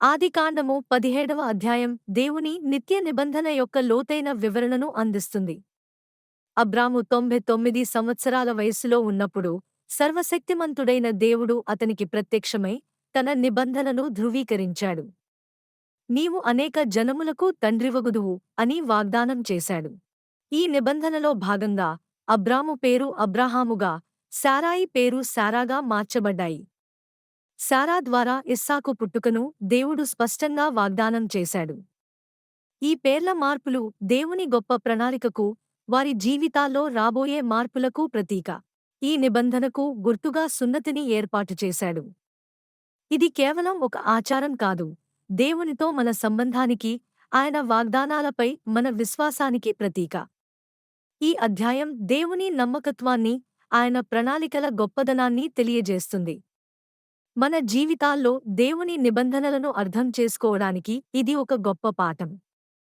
ఆదికాండము 17వ అధ్యాయం దేవుని నిత్య నిబంధన యొక్క లోతైన వివరణను అందిస్తుంది. అబ్రాము 99 సంవత్సరాల వయస్సులో ఉన్నప్పుడు సర్వశక్తిమంతుడైన దేవుడు అతనికి ప్రత్యక్షమై తన నిబంధనను ధృవీకరించాడు. నీవు అనేక జనములకు తండ్రివగుదువు అని వాగ్దానం చేశాడు. ఈ నిబంధనలో భాగంగా అబ్రాము పేరు అబ్రాహాముగా, శారాయి పేరు శారాగా మార్చబడ్డాయి. శారా ద్వారా ఇస్సాకు పుట్టుకను దేవుడు స్పష్టంగా వాగ్దానం చేశాడు. ఈ పేర్ల మార్పులు దేవుని గొప్ప ప్రణాళికకు, వారి జీవితాల్లో రాబోయే మార్పులకు ప్రతీక. ఈ నిబంధనకు గుర్తుగా సున్నతిని ఏర్పాటు చేశాడు. ఇది కేవలం ఒక ఆచారం కాదు, దేవునితో మన సంబంధానికి, ఆయన వాగ్దానాలపై మన విశ్వాసానికి ప్రతీక. ఈ అధ్యాయం దేవుని నమ్మకత్వాన్ని, ఆయన ప్రణాళికల గొప్పదనాన్ని తెలియజేస్తుంది. మన జీవితాల్లో దేవుని నిబంధనలను అర్థం చేసుకోవడానికి ఇది ఒక గొప్ప పాఠం.